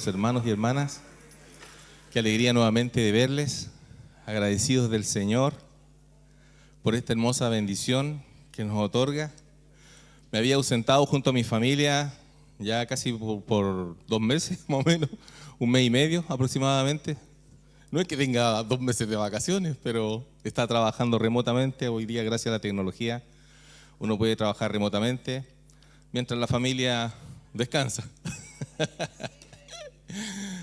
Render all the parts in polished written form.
hermanos y hermanas. Qué alegría nuevamente de verles, agradecidos del Señor por esta hermosa bendición que nos otorga. Me había ausentado junto a mi familia ya casi por 2 meses, más o menos, 1 mes y medio aproximadamente. No es que tenga 2 meses de vacaciones, pero está trabajando remotamente. Hoy día, gracias a la tecnología, uno puede trabajar remotamente mientras la familia descansa.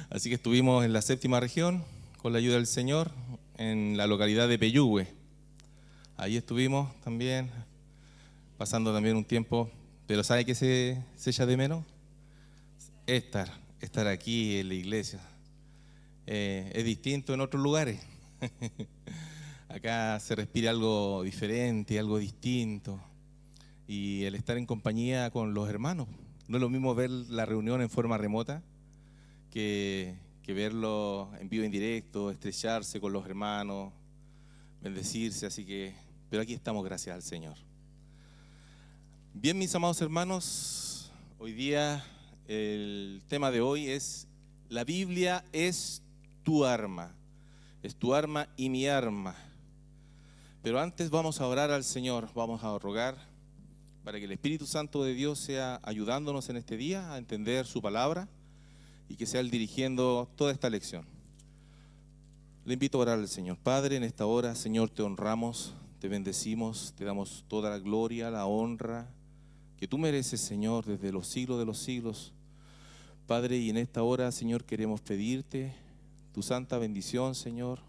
Así que estuvimos en la 7ª región, con la ayuda del Señor, en la localidad de Peyúgue. Ahí estuvimos también, pasando también un tiempo. Pero ¿sabe qué se echa de menos? Estar aquí en la iglesia. Es distinto en otros lugares. Acá se respira algo diferente, algo distinto. Y el estar en compañía con los hermanos. No es lo mismo ver la reunión en forma remota que verlo en vivo, en directo, estrecharse con los hermanos, bendecirse. Pero aquí estamos, gracias al Señor. Bien, mis amados hermanos, hoy día el tema de hoy es: la Biblia es tu arma y mi arma. Pero antes vamos a orar al Señor, vamos a rogar para que el Espíritu Santo de Dios sea ayudándonos en este día a entender su palabra y que sea Él dirigiendo toda esta lección. Le invito a orar al Señor. Padre, en esta hora, Señor, te honramos, te bendecimos, te damos toda la gloria, la honra que tú mereces, Señor, desde los siglos de los siglos. Padre, y en esta hora, Señor, queremos pedirte tu santa bendición, Señor,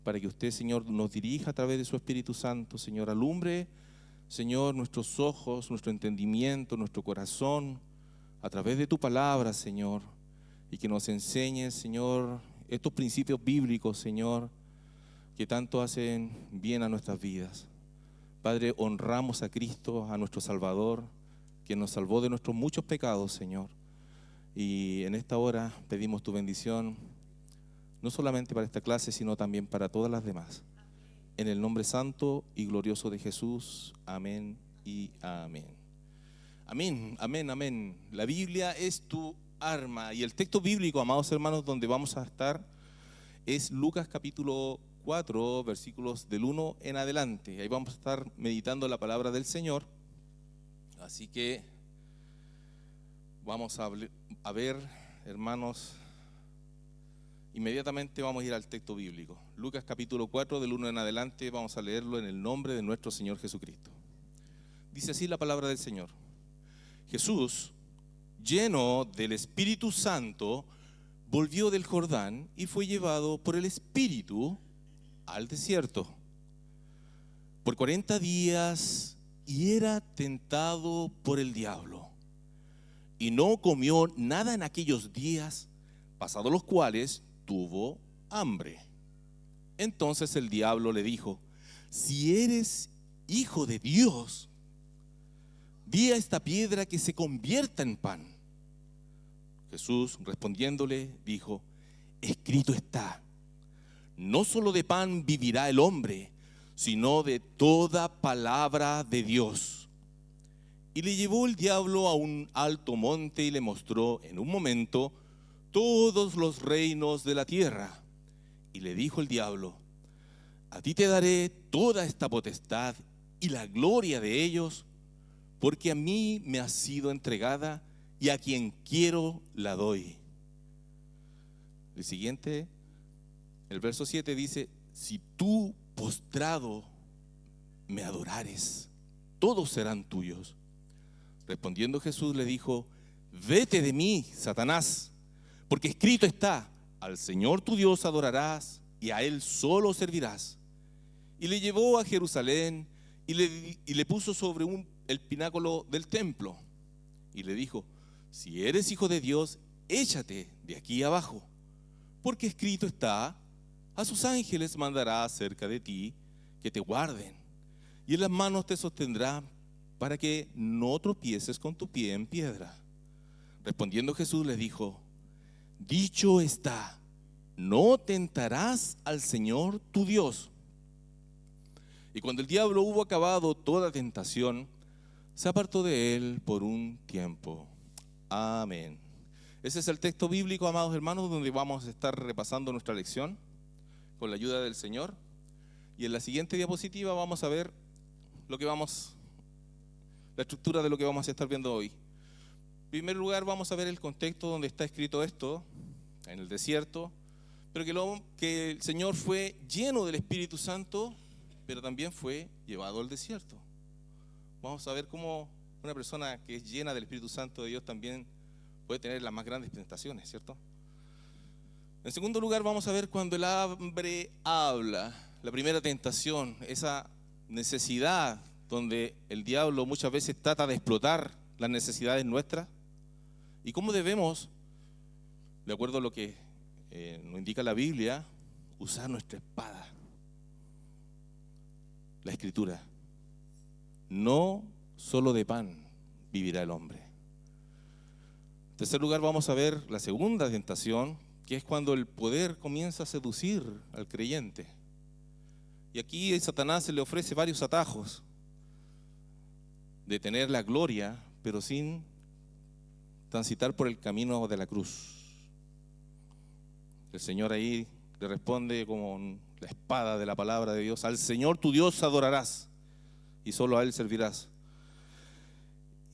para que usted, Señor, nos dirija a través de su Espíritu Santo, Señor. Alumbre, Señor, nuestros ojos, nuestro entendimiento, nuestro corazón, a través de tu palabra, Señor, y que nos enseñes, Señor, estos principios bíblicos, Señor, que tanto hacen bien a nuestras vidas. Padre, honramos a Cristo, a nuestro Salvador, que nos salvó de nuestros muchos pecados, Señor. Y en esta hora pedimos tu bendición, no solamente para esta clase, sino también para todas las demás. En el nombre santo y glorioso de Jesús. Amén y amén. Amén, amén, amén. La Biblia es tu arma. Y el texto bíblico, amados hermanos, donde vamos a estar es Lucas capítulo 4, versículos del 1 en adelante. Ahí vamos a estar meditando la palabra del Señor. Así que vamos a ver, hermanos, inmediatamente vamos a ir al texto bíblico. Lucas capítulo 4, del 1 en adelante, vamos a leerlo en el nombre de nuestro Señor Jesucristo. Dice así la palabra del Señor. Jesús, lleno del Espíritu Santo, volvió del Jordán y fue llevado por el Espíritu al desierto por 40 días y era tentado por el diablo. Y no comió nada en aquellos días, pasados los cuales tuvo hambre. Entonces el diablo le dijo: si eres hijo de Dios, di a esta piedra que se convierta en pan. Jesús, respondiéndole, dijo: escrito está, no solo de pan vivirá el hombre, sino de toda palabra de Dios. Y le llevó el diablo a un alto monte y le mostró en un momento todos los reinos de la tierra. Y le dijo el diablo: a ti te daré toda esta potestad y la gloria de ellos, porque a mí me ha sido entregada y a quien quiero la doy. El siguiente, el verso 7 dice: si tú postrado me adorares, todos serán tuyos. Respondiendo Jesús le dijo: vete de mí, Satanás, porque escrito está, al Señor tu Dios adorarás y a Él solo servirás. Y le llevó a Jerusalén y le puso sobre el pináculo del templo. Y le dijo: si eres hijo de Dios, échate de aquí abajo, porque escrito está, a sus ángeles mandará acerca de ti que te guarden, y en las manos te sostendrán para que no tropieces con tu pie en piedra. Respondiendo Jesús les dijo: dicho está, no tentarás al Señor tu Dios. Y cuando el diablo hubo acabado toda tentación, se apartó de él por un tiempo. Amén. Ese es el texto bíblico, amados hermanos, donde vamos a estar repasando nuestra lección con la ayuda del Señor. Y en la siguiente diapositiva vamos a ver la estructura de lo que vamos a estar viendo hoy. En primer lugar, vamos a ver el contexto donde está escrito esto, en el desierto, pero que el Señor fue lleno del Espíritu Santo, pero también fue llevado al desierto. Vamos a ver cómo una persona que es llena del Espíritu Santo de Dios también puede tener las más grandes tentaciones, ¿cierto? En segundo lugar, vamos a ver cuando el hambre habla, la primera tentación, esa necesidad donde el diablo muchas veces trata de explotar las necesidades nuestras y cómo debemos, de acuerdo a lo que nos indica la Biblia, usar nuestra espada, la Escritura. No solo de pan vivirá el hombre. En tercer lugar, vamos a ver la segunda tentación, que es cuando el poder comienza a seducir al creyente. Y aquí a Satanás se le ofrece varios atajos de tener la gloria, pero sin transitar por el camino de la cruz. El Señor ahí le responde con la espada de la palabra de Dios: al Señor tu Dios adorarás y solo a Él servirás.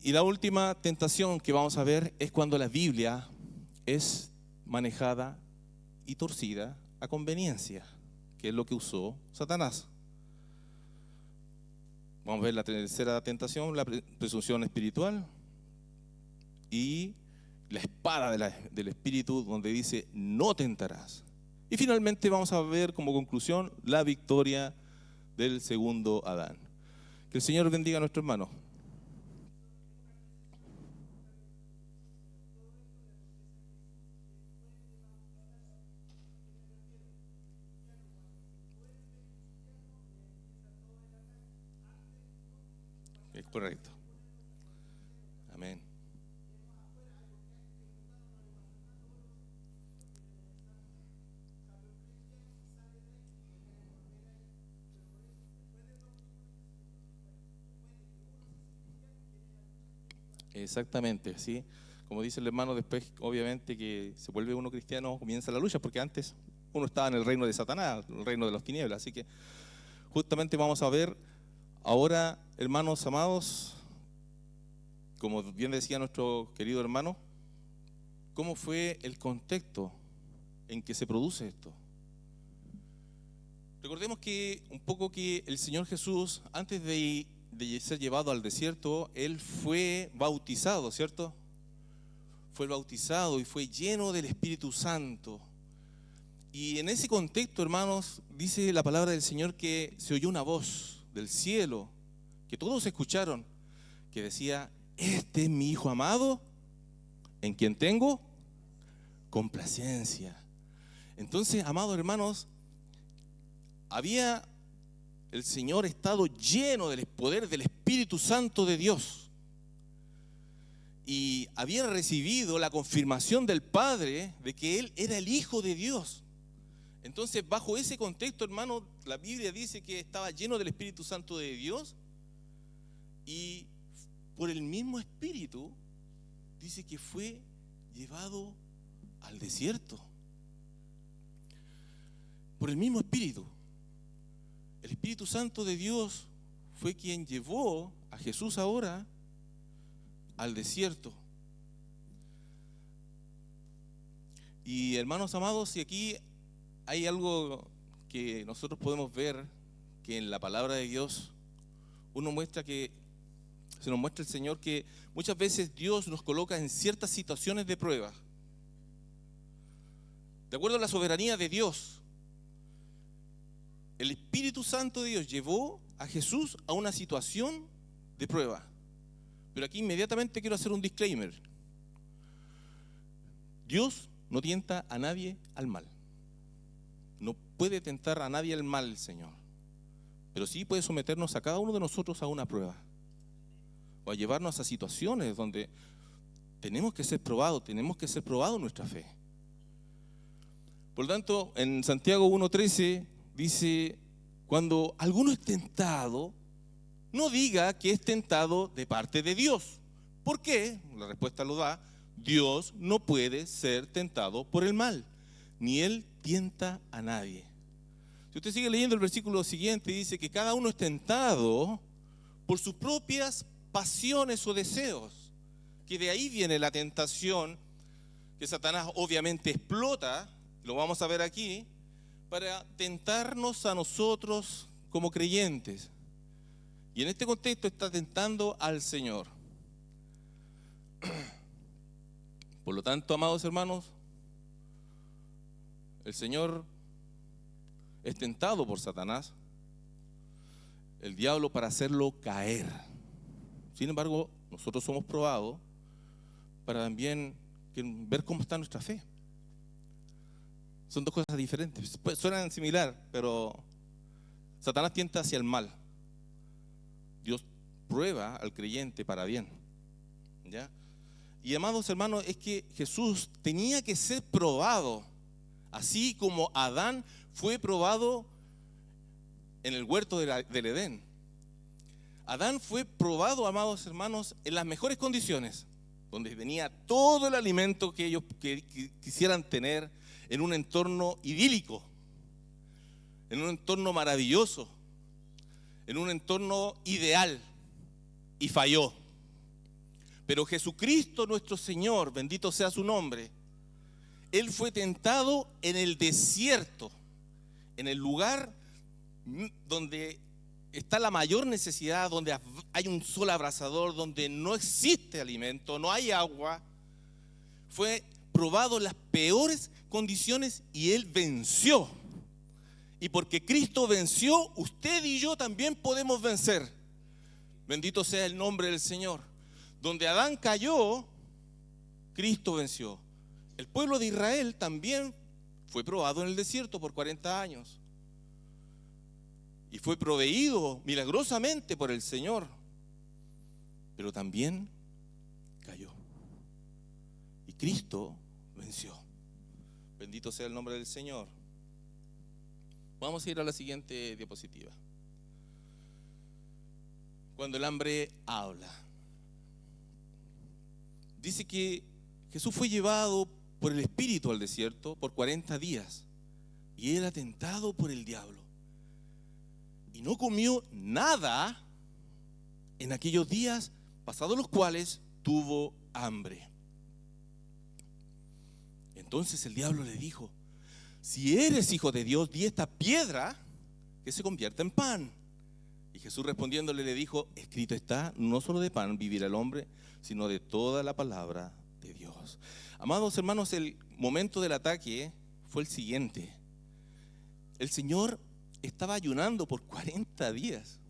Y la última tentación que vamos a ver es cuando la Biblia es manejada y torcida a conveniencia, que es lo que usó Satanás. Vamos a ver la tercera tentación, la presunción espiritual, y la espada del Espíritu, donde dice no tentarás. Y finalmente vamos a ver como conclusión la victoria del segundo Adán. Que el Señor bendiga a nuestro hermano. Es correcto. Amén. Exactamente, ¿sí? Como dice el hermano, después obviamente que se vuelve uno cristiano, comienza la lucha, porque antes uno estaba en el reino de Satanás, el reino de las tinieblas. Así que justamente vamos a ver ahora, hermanos amados, como bien decía nuestro querido hermano, cómo fue el contexto en que se produce esto. Recordemos que un poco que el Señor Jesús, antes de ser llevado al desierto, Él fue bautizado, ¿cierto? Fue bautizado y fue lleno del Espíritu Santo. Y en ese contexto, hermanos, dice la palabra del Señor que se oyó una voz del cielo, que todos escucharon, que decía: este es mi Hijo amado, en quien tengo complacencia. Entonces, amados hermanos, había el Señor estado lleno del poder del Espíritu Santo de Dios y había recibido la confirmación del Padre de que Él era el Hijo de Dios. Entonces, bajo ese contexto, hermano, la Biblia dice que estaba lleno del Espíritu Santo de Dios y por el mismo Espíritu dice que fue llevado al desierto. Por el mismo Espíritu. El Espíritu Santo de Dios fue quien llevó a Jesús ahora al desierto. Y hermanos amados, y aquí hay algo que nosotros podemos ver, que en la palabra de Dios se nos muestra el Señor que muchas veces Dios nos coloca en ciertas situaciones de prueba. De acuerdo a la soberanía de Dios, el Espíritu Santo de Dios llevó a Jesús a una situación de prueba. Pero aquí inmediatamente quiero hacer un disclaimer. Dios no tienta a nadie al mal. No puede tentar a nadie al mal, Señor. Pero sí puede someternos a cada uno de nosotros a una prueba. O a llevarnos a situaciones donde tenemos que ser probados nuestra fe. Por lo tanto, en Santiago 1:13 dice: cuando alguno es tentado, no diga que es tentado de parte de Dios. ¿Por qué? La respuesta lo da: Dios no puede ser tentado por el mal, ni Él tienta a nadie. Si usted sigue leyendo el versículo siguiente, dice que cada uno es tentado por sus propias pasiones o deseos, que de ahí viene la tentación que Satanás obviamente explota, lo vamos a ver aquí, para tentarnos a nosotros como creyentes. Y en este contexto está tentando al Señor. Por lo tanto, amados hermanos, el Señor es tentado por Satanás, el diablo, para hacerlo caer. Sin embargo, nosotros somos probados para también ver cómo está nuestra fe. Son dos cosas diferentes. Suenan similar, pero Satanás tienta hacia el mal. Dios prueba al creyente para bien. ¿Ya? Y amados hermanos, es que Jesús tenía que ser probado, así como Adán fue probado en el huerto del Edén. Adán fue probado, amados hermanos, en las mejores condiciones, donde tenía todo el alimento que ellos quisieran tener, en un entorno idílico, en un entorno maravilloso, en un entorno ideal, y falló. Pero Jesucristo nuestro Señor, bendito sea su nombre, Él fue tentado en el desierto, en el lugar donde está la mayor necesidad, donde hay un sol abrasador, donde no existe alimento, no hay agua. Fue probado en las peores condiciones y Él venció. Y porque Cristo venció, usted y yo también podemos vencer. Bendito sea el nombre del Señor. Donde Adán cayó, Cristo venció. El pueblo de Israel también fue probado en el desierto por 40 años. Y fue proveído milagrosamente por el Señor. Pero también cayó. Y Cristo venció. Bendito sea el nombre del Señor. Vamos a ir a la siguiente diapositiva. Cuando el hambre habla. Dice que Jesús fue llevado por el Espíritu al desierto por 40 días. Y era tentado por el diablo. Y no comió nada en aquellos días, pasados los cuales tuvo hambre. Entonces el diablo le dijo: si eres hijo de Dios, di esta piedra que se convierta en pan. Y Jesús respondiéndole le dijo: escrito está, no solo de pan vivirá el hombre, sino de toda la palabra de Dios. Amados hermanos, el momento del ataque fue el siguiente. El Señor estaba ayunando por 40 días.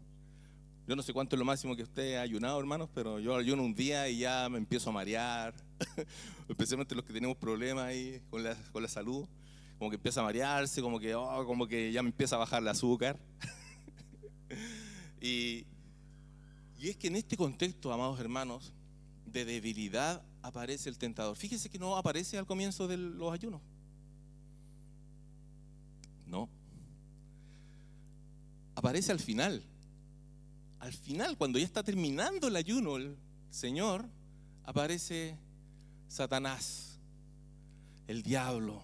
Yo no sé cuánto es lo máximo que usted ha ayunado, hermanos, pero yo ayuno un día y ya me empiezo a marear, especialmente los que tenemos problemas ahí con la salud, como que empieza a marearse, como que ya me empieza a bajar el azúcar. y es que en este contexto, amados hermanos, de debilidad aparece el tentador. Fíjese que no aparece al comienzo de los ayunos. No. Aparece al final. Al final, cuando ya está terminando el ayuno, el Señor, aparece Satanás, el diablo.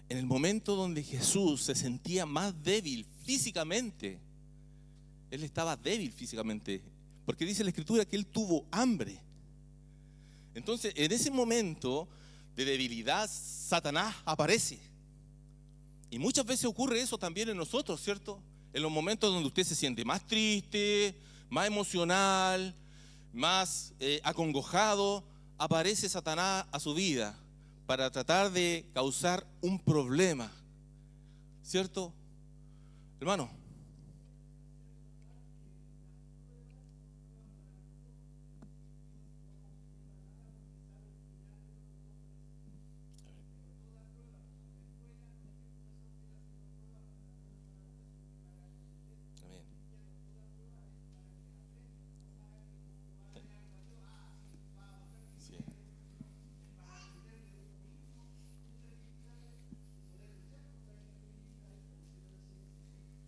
En el momento donde Jesús se sentía más débil físicamente, Él estaba débil físicamente, porque dice la Escritura que Él tuvo hambre. Entonces, en ese momento de debilidad, Satanás aparece. Y muchas veces ocurre eso también en nosotros, ¿cierto? En los momentos donde usted se siente más triste, más emocional, más acongojado, aparece Satanás a su vida para tratar de causar un problema, ¿cierto? Hermano.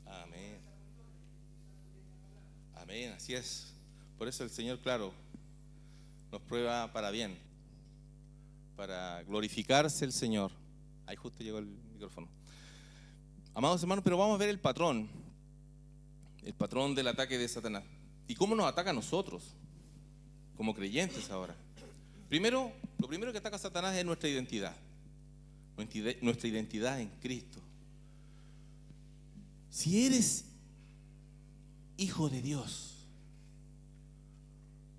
Amén. Amén, así es. Por eso el Señor, claro, nos prueba para bien. para glorificarse el Señor. Ahí justo llegó el micrófono. Amados hermanos, pero vamos a ver el patrón del ataque de Satanás. ¿Y cómo nos ataca a nosotros, como creyentes ahora? Lo primero que ataca a Satanás es nuestra identidad en Cristo. Si eres hijo de Dios,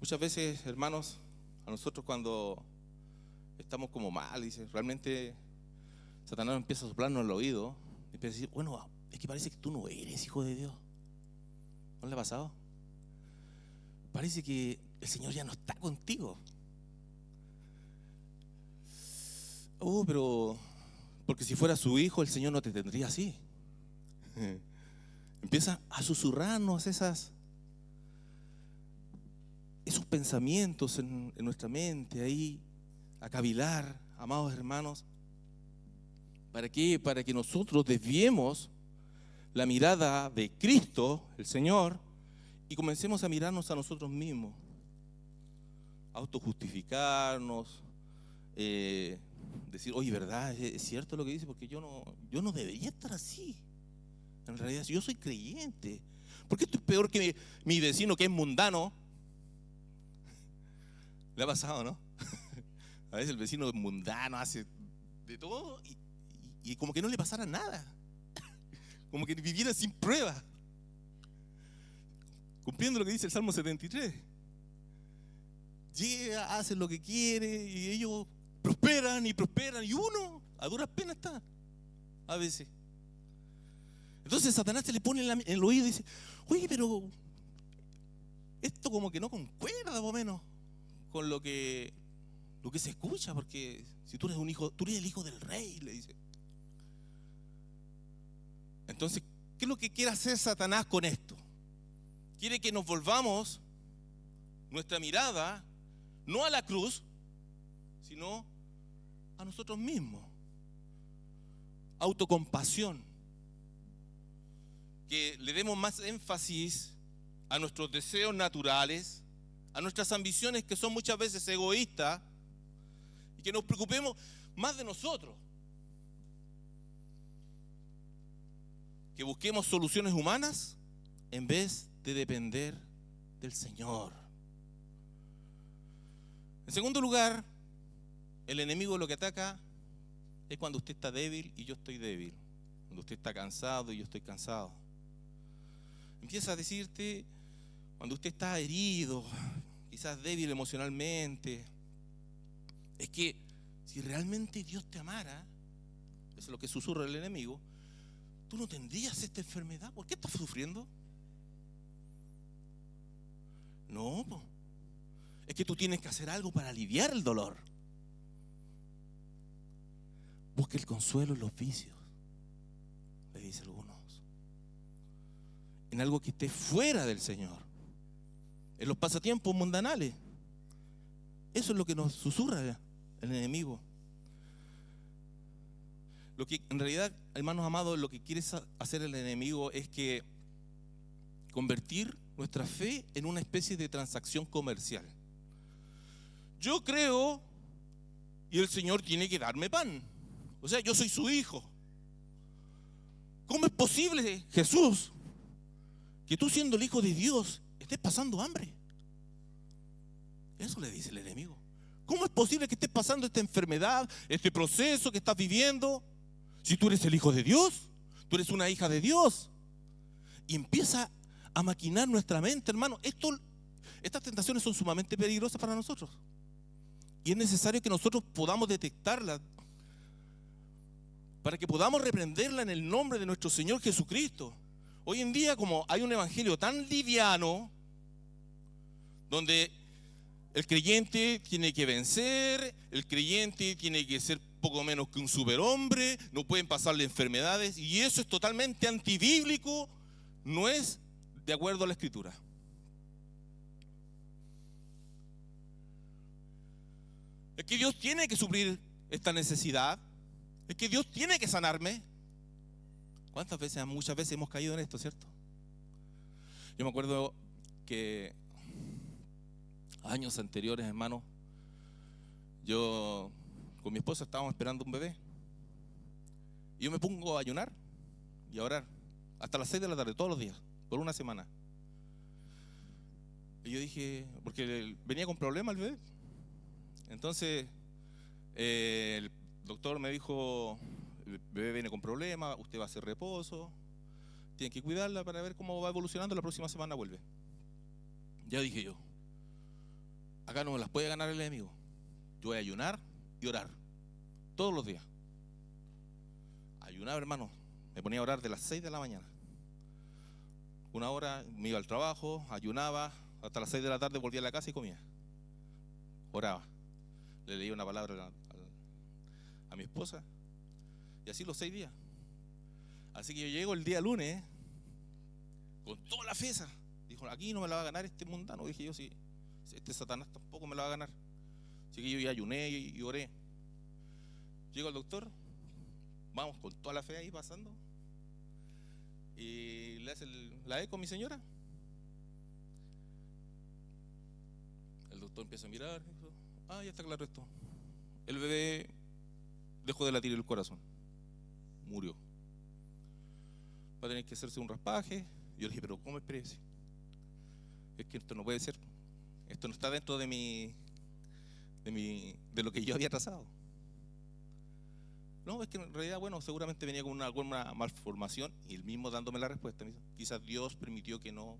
muchas veces, hermanos, a nosotros cuando estamos como mal, dice, realmente Satanás empieza a soplarnos en el oído, empieza a decir, bueno, es que parece que tú no eres hijo de Dios. ¿No le ha pasado? Parece que el Señor ya no está contigo. Pero porque si fuera su hijo, el Señor no te tendría así. Empieza a susurrarnos esos pensamientos en nuestra mente, ahí a cavilar, amados hermanos. ¿Para qué? Para que nosotros desviemos la mirada de Cristo, el Señor, y comencemos a mirarnos a nosotros mismos, a autojustificarnos, decir, oye, ¿verdad? ¿Es cierto lo que dice? Porque yo no debería estar así. En realidad, si yo soy creyente, ¿por qué estoy peor que mi vecino que es mundano? Le ha pasado, ¿no? A veces el vecino es mundano, hace de todo y como que no le pasara nada. Como que viviera sin prueba. Cumpliendo lo que dice el Salmo 73. Llega, hace lo que quiere y ellos prosperan y uno a duras penas está, a veces. Entonces Satanás se le pone en el oído y dice, oye, pero esto como que no concuerda, por lo menos, con lo que se escucha, porque si tú eres tú eres el hijo del rey, le dice. Entonces, ¿qué es lo que quiere hacer Satanás con esto? Quiere que nos volvamos nuestra mirada no a la cruz, sino a nosotros mismos. Autocompasión. Que le demos más énfasis a nuestros deseos naturales, a nuestras ambiciones que son muchas veces egoístas, y que nos preocupemos más de nosotros. Que busquemos soluciones humanas en vez de depender del Señor. En segundo lugar, el enemigo lo que ataca es cuando usted está débil y yo estoy débil. Cuando usted está cansado y yo estoy cansado. Empieza a decirte, cuando usted está herido, quizás débil emocionalmente, es que si realmente Dios te amara, eso es lo que susurra el enemigo, tú no tendrías esta enfermedad. ¿Por qué estás sufriendo? No, es que tú tienes que hacer algo para aliviar el dolor. Busca el consuelo en los vicios, le dice algunos, en algo que esté fuera del Señor, en los pasatiempos mundanales. Eso es lo que nos susurra el enemigo. Lo que en realidad, hermanos amados, lo que quiere hacer el enemigo es que convertir nuestra fe en una especie de transacción comercial. Yo creo y el Señor tiene que darme pan. O sea, yo soy su hijo. ¿Cómo es posible, Jesús, que tú siendo el hijo de Dios estés pasando hambre? Eso le dice el enemigo. ¿Cómo es posible que estés pasando esta enfermedad, este proceso que estás viviendo? Si tú eres el hijo de Dios, tú eres una hija de Dios. Y empieza a maquinar nuestra mente, hermano. Estas tentaciones son sumamente peligrosas para nosotros. Y es necesario que nosotros podamos detectarlas para que podamos reprenderla en el nombre de nuestro Señor Jesucristo. Hoy en día, como hay un evangelio tan liviano, donde el creyente tiene que vencer, el creyente tiene que ser poco menos que un superhombre, no pueden pasarle enfermedades, y eso es totalmente antibíblico, no es de acuerdo a la Escritura. Es que Dios tiene que suplir esta necesidad, es que Dios tiene que sanarme. ¿Cuántas veces? Muchas veces hemos caído en esto, ¿cierto? Yo me acuerdo que años anteriores, hermano, yo con mi esposa estábamos esperando un bebé. Y yo me pongo a ayunar y a orar hasta las 6 de la tarde, todos los días, por una semana. Y yo dije, porque venía con problemas el bebé. Entonces, el doctor me dijo, el bebé viene con problemas, usted va a hacer reposo, tiene que cuidarla para ver cómo va evolucionando, la próxima semana vuelve. Ya dije yo, acá no me las puede ganar el enemigo. Yo voy a ayunar y orar, todos los días. Ayunaba, hermano, me ponía a orar de las 6 de la mañana. Una hora me iba al trabajo, ayunaba, hasta las 6 de la tarde volvía a la casa y comía. Oraba. Le leía una palabra a mi esposa. Y así los 6 días. Así que yo llego el día lunes con toda la fe. Dijo, aquí no me la va a ganar este mundano. Dije yo, sí, este Satanás tampoco me la va a ganar. Así que yo ya ayuné y oré. Llego al doctor, vamos con toda la fe ahí pasando. Y le hace la eco a mi señora. El doctor empieza a mirar. Dijo, ya está claro esto. El bebé dejó de latir el corazón. Murió. Va a tener que hacerse un raspaje. Yo le dije, pero ¿cómo espérese? Es que esto no puede ser. Esto no está dentro de lo que yo había trazado. No, es que en realidad, bueno, seguramente venía con alguna malformación, y él mismo dándome la respuesta. Me dice, quizás Dios permitió que no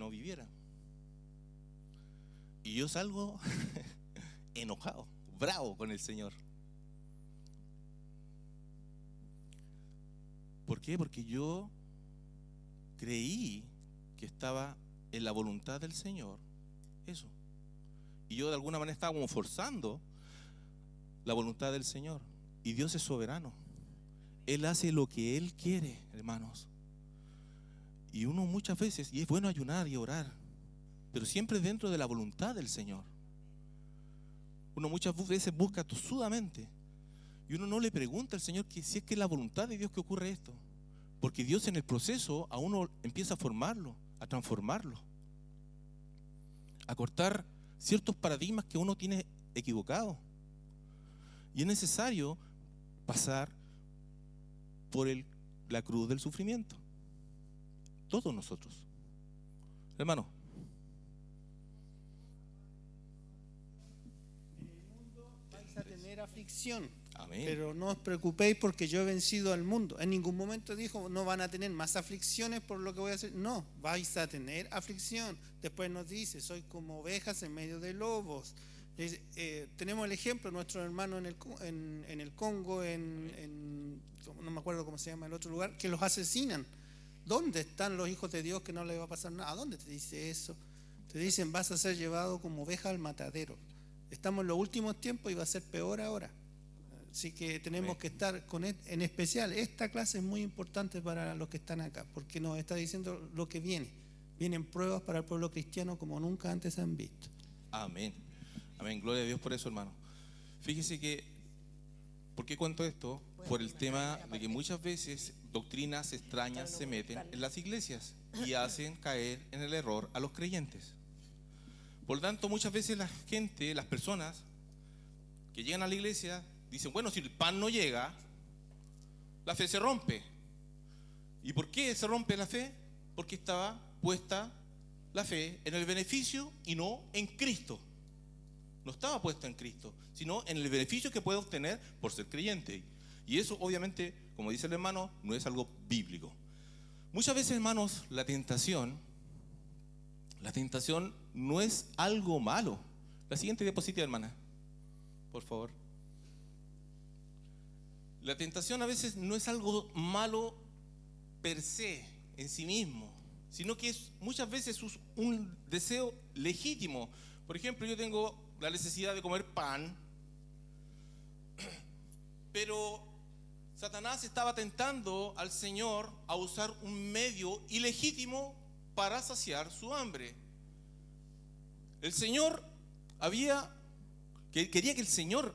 viviera. Y yo salgo enojado, bravo con el Señor. ¿Por qué? Porque yo creí que estaba en la voluntad del Señor eso. Y yo de alguna manera estaba como forzando la voluntad del Señor. Y Dios es soberano. Él hace lo que Él quiere, hermanos. Y uno muchas veces, y es bueno ayunar y orar, pero siempre dentro de la voluntad del Señor. Uno muchas veces busca tosudamente y uno no le pregunta al Señor que si es que es la voluntad de Dios que ocurre esto. Porque Dios en el proceso a uno empieza a formarlo, a transformarlo, a cortar ciertos paradigmas que uno tiene equivocados. Y es necesario pasar por la cruz del sufrimiento. Todos nosotros. Hermano. En el mundo vais a tener aflicción. Amén. Pero no os preocupéis porque yo he vencido al mundo. En ningún momento dijo, no van a tener más aflicciones por lo que voy a hacer. No, vais a tener aflicción. Después nos dice, soy como ovejas en medio de lobos. Tenemos el ejemplo, nuestro hermano en el Congo, no me acuerdo cómo se llama el otro lugar, que los asesinan. ¿Dónde están los hijos de Dios que no les va a pasar nada? ¿A dónde te dice eso? Te dicen, vas a ser llevado como oveja al matadero. Estamos en los últimos tiempos y va a ser peor ahora. Así que tenemos que estar en especial, esta clase es muy importante para los que están acá, porque nos está diciendo lo que viene. Vienen pruebas para el pueblo cristiano como nunca antes se han visto. Amén. Amén. Gloria a Dios por eso, hermano. Fíjese que, ¿por qué cuento esto? Por el tema de que muchas veces doctrinas extrañas se meten en las iglesias y hacen caer en el error a los creyentes. Por lo tanto, muchas veces la gente, las personas que llegan a la iglesia dicen, bueno, si el pan no llega, la fe se rompe. ¿Y por qué se rompe la fe? Porque estaba puesta la fe en el beneficio y no en Cristo. No estaba puesta en Cristo, sino en el beneficio que puede obtener por ser creyente. Y eso obviamente, como dice el hermano, no es algo bíblico. Muchas veces, hermanos, la tentación no es algo malo. La siguiente diapositiva, hermana, por favor. La tentación a veces no es algo malo per se, en sí mismo, sino que muchas veces es un deseo legítimo. Por ejemplo, yo tengo la necesidad de comer pan, pero Satanás estaba tentando al Señor a usar un medio ilegítimo para saciar su hambre. El Señor quería que el Señor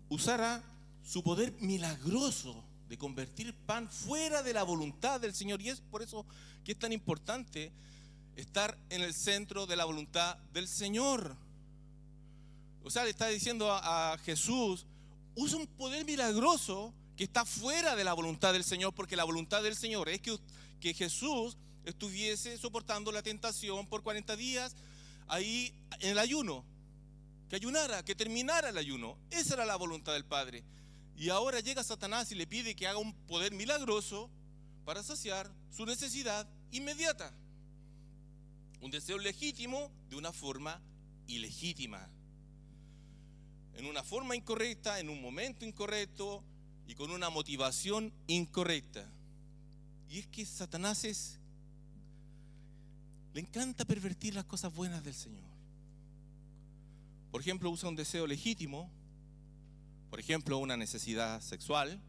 usara su poder milagroso de convertir pan fuera de la voluntad del Señor. Y es por eso que es tan importante estar en el centro de la voluntad del Señor. O sea, le está diciendo a Jesús, usa un poder milagroso que está fuera de la voluntad del Señor, porque la voluntad del Señor es que Jesús estuviese soportando la tentación por 40 días ahí en el ayuno, que ayunara, que terminara el ayuno. Esa era la voluntad del Padre. Y ahora llega Satanás y le pide que haga un poder milagroso para saciar su necesidad inmediata. Un deseo legítimo de una forma ilegítima. En una forma incorrecta, en un momento incorrecto y con una motivación incorrecta. Y es que Satanás le encanta pervertir las cosas buenas del Señor. Por ejemplo, usa un deseo legítimo, por ejemplo, una necesidad sexual,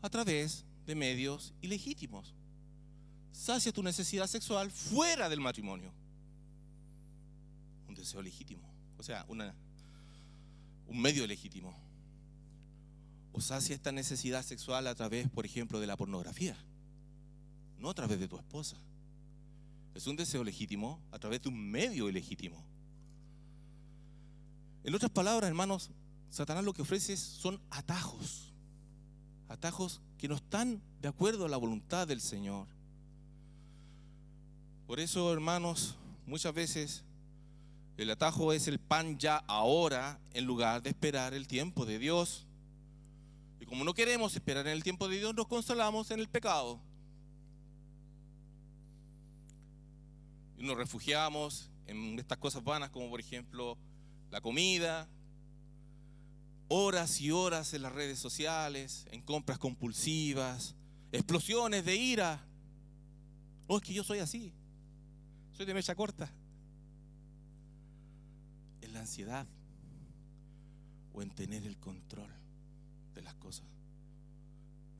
a través de medios ilegítimos. Sacia tu necesidad sexual fuera del matrimonio. Un deseo legítimo, o sea, un medio legítimo. O sacia esta necesidad sexual a través, por ejemplo, de la pornografía, no a través de tu esposa. Es un deseo legítimo a través de un medio ilegítimo. En otras palabras, hermanos, Satanás lo que ofrece son atajos. Atajos que no están de acuerdo a la voluntad del Señor. Por eso, hermanos, muchas veces el atajo es el pan ya ahora en lugar de esperar el tiempo de Dios. Y como no queremos esperar en el tiempo de Dios, nos consolamos en el pecado. Y nos refugiamos en estas cosas vanas como por ejemplo la comida, horas y horas en las redes sociales, en compras compulsivas, explosiones de ira. Oh, es que yo soy así, soy de mecha corta. En la ansiedad o en tener el control de las cosas,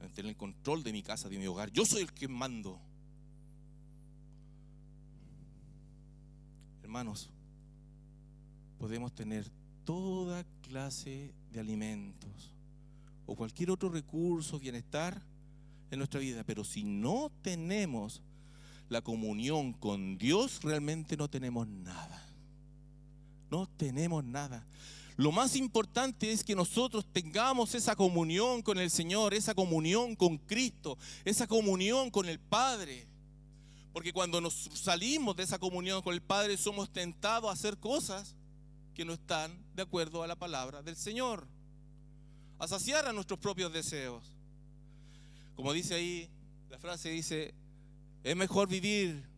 en tener el control de mi casa, de mi hogar. Yo soy el que mando. Hermanos, podemos tener toda clase de alimentos o cualquier otro recurso, bienestar en nuestra vida, pero si no tenemos la comunión con Dios, realmente no tenemos nada. No tenemos nada. Lo más importante es que nosotros tengamos esa comunión con el Señor, esa comunión con Cristo, esa comunión con el Padre. Porque cuando nos salimos de esa comunión con el Padre, somos tentados a hacer cosas que no están de acuerdo a la palabra del Señor, a saciar a nuestros propios deseos. Como dice ahí, la frase dice, es mejor vivir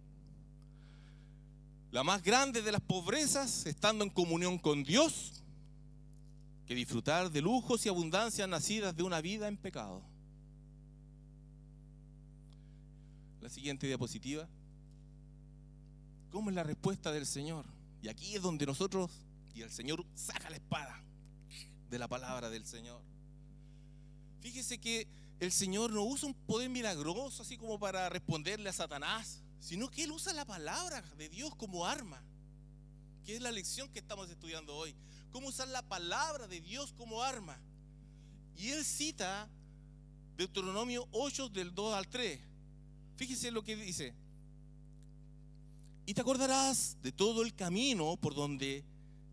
la más grande de las pobrezas estando en comunión con Dios que disfrutar de lujos y abundancias nacidas de una vida en pecado. La siguiente diapositiva. ¿Cómo es la respuesta del Señor? Y aquí es donde nosotros, y el Señor saca la espada de la palabra del Señor. Fíjese que el Señor no usa un poder milagroso así como para responderle a Satanás, sino que Él usa la palabra de Dios como arma, que es la lección que estamos estudiando hoy. Cómo usar la palabra de Dios como arma. Y Él cita Deuteronomio 8 del 2 al 3. Fíjese lo que dice. Y te acordarás de todo el camino por donde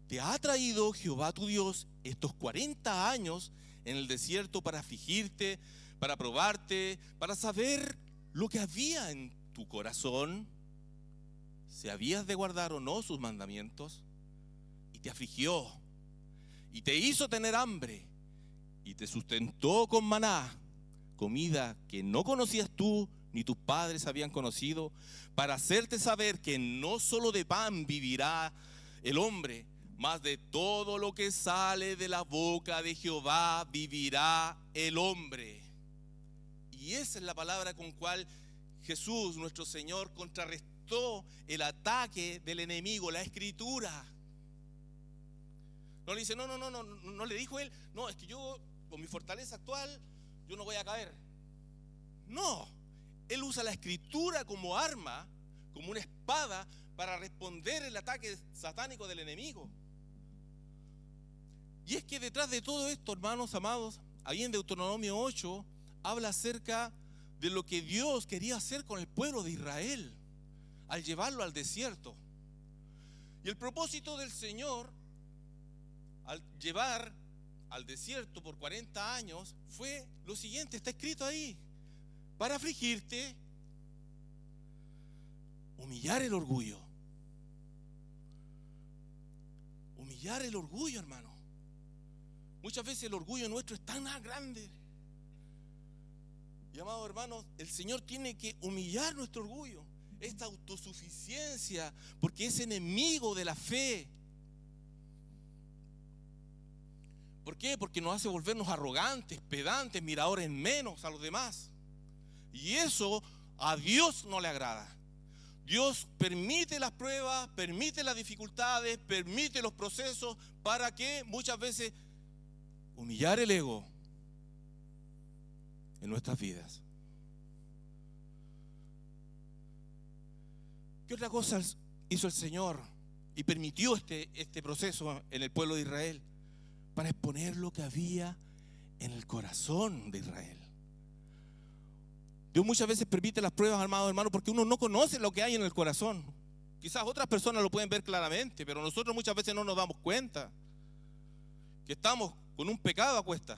te ha traído Jehová tu Dios estos 40 años en el desierto para afligirte, para probarte, para saber lo que había en tu corazón, si habías de guardar o no sus mandamientos. Y te afligió, y te hizo tener hambre, y te sustentó con maná, comida que no conocías tú, ni tus padres habían conocido, para hacerte saber que no solo de pan vivirá el hombre, mas de todo lo que sale de la boca de Jehová vivirá el hombre. Y esa es la palabra con cual Jesús, nuestro Señor, contrarrestó el ataque del enemigo, la Escritura. No le dice, no le dijo él, no, es que yo con mi fortaleza actual, yo no voy a caer. No, Él usa la Escritura como arma, como una espada, para responder el ataque satánico del enemigo. Y es que detrás de todo esto, hermanos amados, ahí en Deuteronomio 8, habla acerca de lo que Dios quería hacer con el pueblo de Israel al llevarlo al desierto. Y el propósito del Señor al llevar al desierto por 40 años fue lo siguiente, está escrito ahí: para afligirte, humillar el orgullo. Humillar el orgullo, hermano. Muchas veces el orgullo nuestro es tan grande. Y amados hermanos, el Señor tiene que humillar nuestro orgullo, esta autosuficiencia, porque es enemigo de la fe. ¿Por qué? Porque nos hace volvernos arrogantes, pedantes, miradores menos a los demás. Y eso a Dios no le agrada. Dios permite las pruebas, permite las dificultades, permite los procesos para que muchas veces humillar el ego en nuestras vidas. ¿Qué otra cosa hizo el Señor y permitió este proceso en el pueblo de Israel? Para exponer lo que había en el corazón de Israel. Dios muchas veces permite las pruebas, amados hermanos, porque uno no conoce lo que hay en el corazón. Quizás otras personas lo pueden ver claramente, pero nosotros muchas veces no nos damos cuenta que estamos con un pecado a cuesta.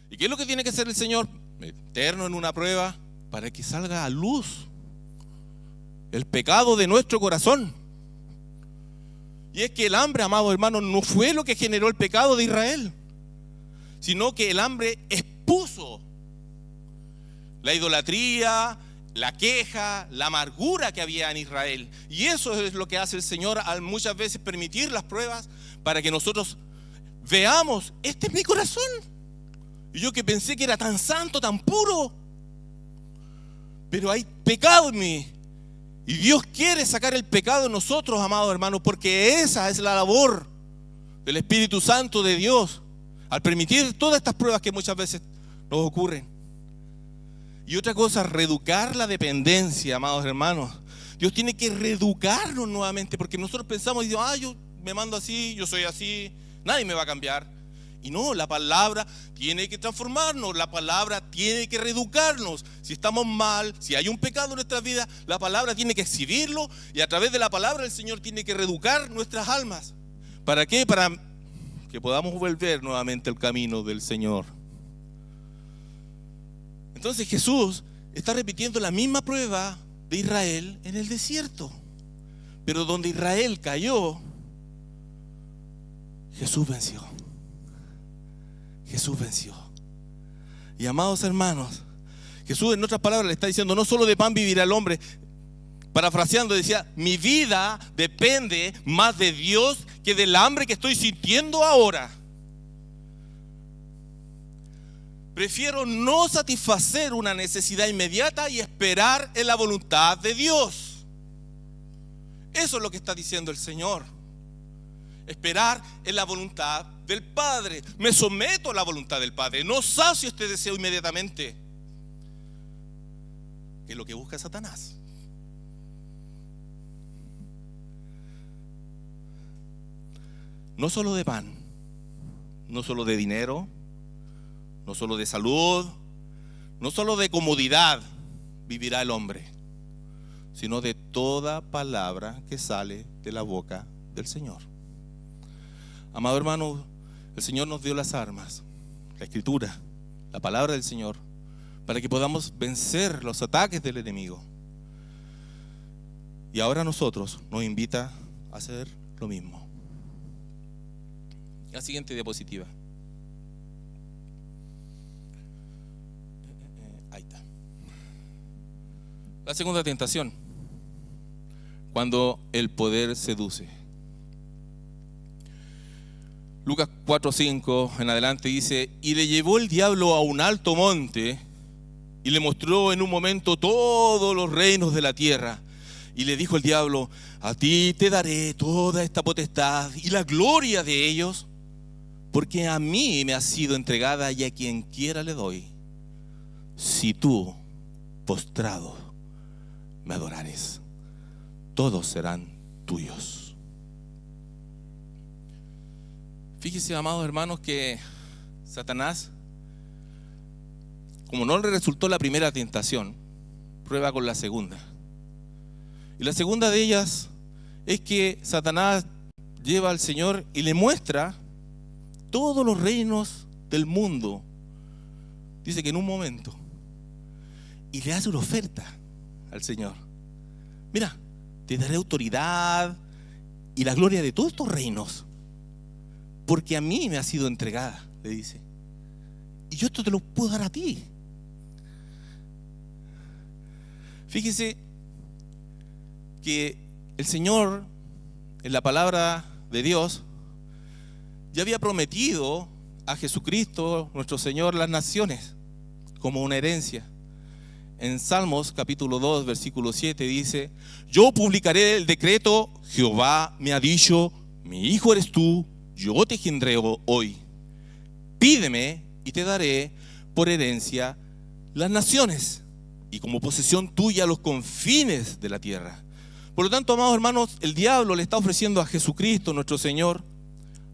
¿Y qué es lo que tiene que hacer el Señor? Meternos en una prueba para que salga a luz el pecado de nuestro corazón. Y es que el hambre, amados hermanos, no fue lo que generó el pecado de Israel, sino que el hambre expuso la idolatría, la queja, la amargura que había en Israel. Y eso es lo que hace el Señor al muchas veces permitir las pruebas, para que nosotros veamos: este es mi corazón. Y yo que pensé que era tan santo, tan puro, pero hay pecado en mí. Y Dios quiere sacar el pecado de nosotros, amados hermanos, porque esa es la labor del Espíritu Santo de Dios, al permitir todas estas pruebas que muchas veces nos ocurren. Y otra cosa, reeducar la dependencia, amados hermanos. Dios tiene que reeducarnos nuevamente, porque nosotros pensamos, yo me mando así, yo soy así, nadie me va a cambiar. Y no, la palabra tiene que transformarnos, la palabra tiene que reeducarnos. Si estamos mal, si hay un pecado en nuestras vidas, la palabra tiene que exhibirlo, y a través de la palabra el Señor tiene que reeducar nuestras almas. ¿Para qué? Para que podamos volver nuevamente al camino del Señor. Entonces Jesús está repitiendo la misma prueba de Israel en el desierto, pero donde Israel cayó, Jesús venció. Jesús venció. Y amados hermanos, Jesús en otras palabras le está diciendo: no solo de pan vivirá el hombre. Parafraseando decía: mi vida depende más de Dios que del hambre que estoy sintiendo ahora. Prefiero no satisfacer una necesidad inmediata y esperar en la voluntad de Dios. Eso es lo que está diciendo el Señor. Esperar en la voluntad del Padre. Me someto a la voluntad del Padre. No sacio este deseo inmediatamente, que es lo que busca Satanás. No solo de pan, no solo de dinero, no solo de salud, no solo de comodidad vivirá el hombre, sino de toda palabra que sale de la boca del Señor. Amado hermano, el Señor nos dio las armas, la Escritura, la palabra del Señor, para que podamos vencer los ataques del enemigo. Y ahora nosotros nos invita a hacer lo mismo. La siguiente diapositiva. Ahí está. La segunda tentación, cuando el poder seduce. Lucas 4:5 en adelante dice: y le llevó el diablo a un alto monte y le mostró en un momento todos los reinos de la tierra. Y le dijo el diablo: a ti te daré toda esta potestad y la gloria de ellos, porque a mí me ha sido entregada y a quien quiera le doy, si tú, postrado, me adorares. Todos serán tuyos. Fíjense, amados hermanos, que Satanás, como no le resultó la primera tentación, prueba con la segunda. Y la segunda de ellas es que Satanás lleva al Señor y le muestra todos los reinos del mundo. Dice que en un momento. Y le hace una oferta al Señor. Mira, te daré autoridad y la gloria de todos estos reinos, porque a mí me ha sido entregada, le dice. Y yo esto te lo puedo dar a ti. Fíjese que el Señor, en la palabra de Dios, ya había prometido a Jesucristo, nuestro Señor, las naciones como una herencia. En Salmos capítulo 2, versículo 7 dice: yo publicaré el decreto, Jehová me ha dicho, mi hijo eres tú, yo te engendré hoy. Pídeme y te daré por herencia las naciones y como posesión tuya los confines de la tierra. Por lo tanto, amados hermanos, el diablo le está ofreciendo a Jesucristo, nuestro Señor,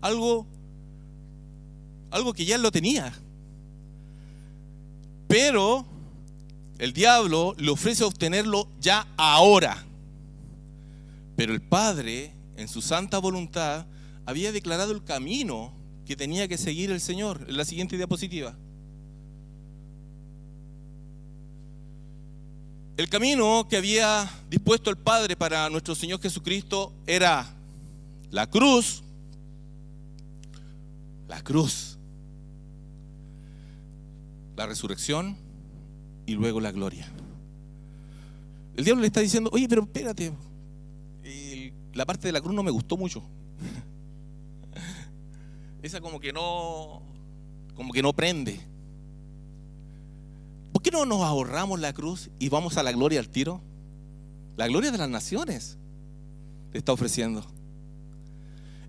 algo que ya él lo tenía. Pero el diablo le ofrece obtenerlo ya ahora. Pero el Padre, en su santa voluntad, había declarado el camino que tenía que seguir el Señor. En la siguiente diapositiva. El camino que había dispuesto el Padre para nuestro Señor Jesucristo era la cruz, la resurrección y luego la gloria. El diablo le está diciendo: oye, pero espérate, la parte de la cruz no me gustó mucho. Esa como que no prende. ¿Por qué no nos ahorramos la cruz y vamos a la gloria al tiro? La gloria de las naciones le está ofreciendo.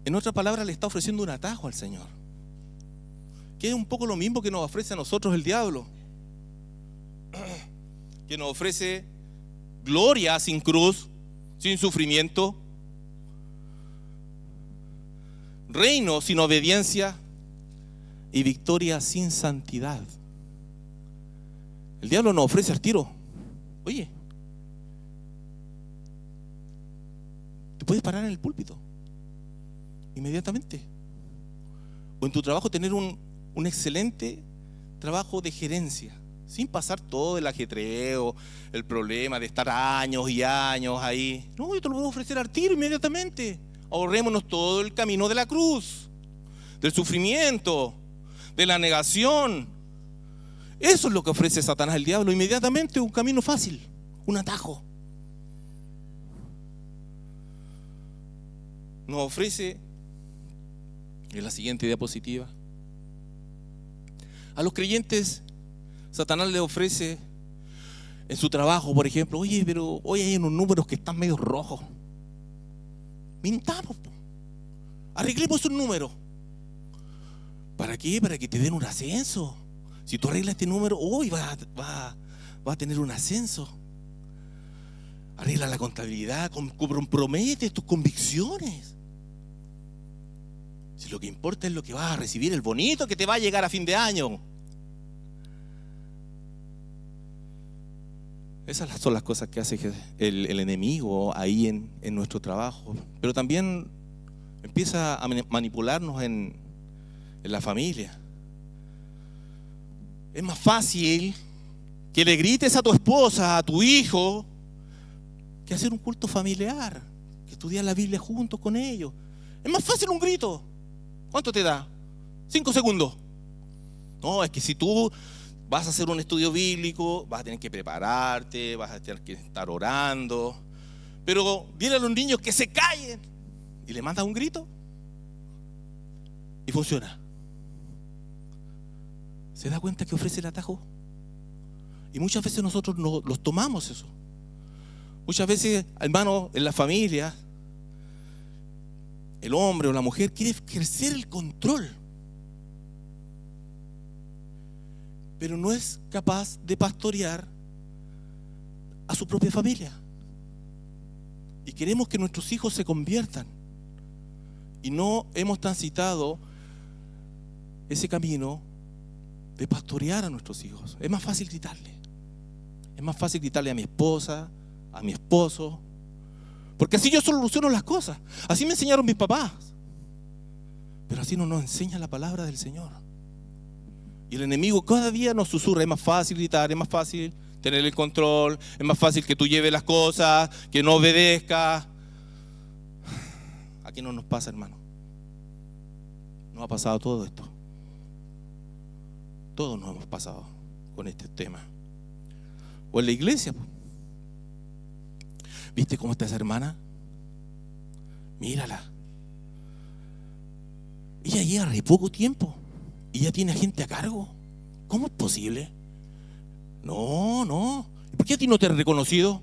En otras palabras, le está ofreciendo un atajo al Señor, que es un poco lo mismo que nos ofrece a nosotros el diablo, que nos ofrece gloria sin cruz, sin sufrimiento, reino sin obediencia y victoria sin santidad. El diablo nos ofrece al tiro: oye, te puedes parar en el púlpito inmediatamente, o en tu trabajo tener un excelente trabajo de gerencia, sin pasar todo el ajetreo, el problema de estar años y años ahí. No, yo te lo voy a ofrecer al tiro inmediatamente. Ahorrémonos todo el camino de la cruz, del sufrimiento, de la negación. Eso es lo que ofrece Satanás, el diablo, inmediatamente, un camino fácil, un atajo. Nos ofrece, en la siguiente diapositiva, a los creyentes, Satanás le ofrece en su trabajo, por ejemplo: oye, pero hoy hay unos números que están medio rojos. Mintamos, arreglemos un número. ¿Para qué? Para que te den un ascenso. Si tú arreglas este número, hoy va a tener un ascenso. Arregla la contabilidad, compromete tus convicciones. Si lo que importa es lo que vas a recibir, el bonito que te va a llegar a fin de año. Esas son las cosas que hace el enemigo ahí en nuestro trabajo. Pero también empieza a manipularnos en la familia. Es más fácil que le grites a tu esposa, a tu hijo, que hacer un culto familiar, que estudiar la Biblia juntos con ellos. Es más fácil un grito. ¿Cuánto te da? 5 segundos. No, es que si tú vas a hacer un estudio bíblico, vas a tener que prepararte, vas a tener que estar orando. Pero dile a los niños que se callen y le mandas un grito y funciona. ¿Se da cuenta que ofrece el atajo? Y muchas veces nosotros no los tomamos eso. Muchas veces, hermano, en la familia, el hombre o la mujer quiere ejercer el control, pero no es capaz de pastorear a su propia familia. Y queremos que nuestros hijos se conviertan, y no hemos transitado ese camino de pastorear a nuestros hijos. Es más fácil gritarle. Es más fácil gritarle a mi esposa, a mi esposo, porque así yo soluciono las cosas. Así me enseñaron mis papás. Pero así no nos enseña la palabra del Señor. Y el enemigo cada día nos susurra: es más fácil gritar, es más fácil tener el control, es más fácil que tú lleves las cosas, que no obedezcas. Aquí no nos pasa, hermano. Nos ha pasado todo esto. Todos nos hemos pasado con este tema. O en la iglesia. ¿Viste cómo está esa hermana? Mírala. Ella llega re poco tiempo y ya tiene gente a cargo. ¿Cómo es posible? No. ¿Por qué a ti no te han reconocido?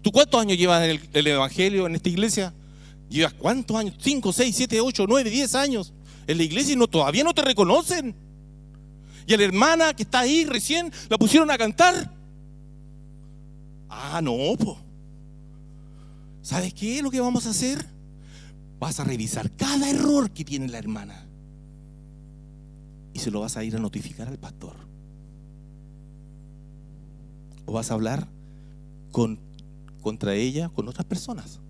¿Tú cuántos años llevas en el evangelio, en esta iglesia? ¿Llevas cuántos años? 5, 6, 7, 8, 9, 10 años en la iglesia y todavía no te reconocen. Y a la hermana que está ahí recién la pusieron a cantar. No, po. ¿Sabes qué es lo que vamos a hacer? Vas a revisar cada error que tiene la hermana y se lo vas a ir a notificar al pastor. O vas a hablar contra ella con otras personas.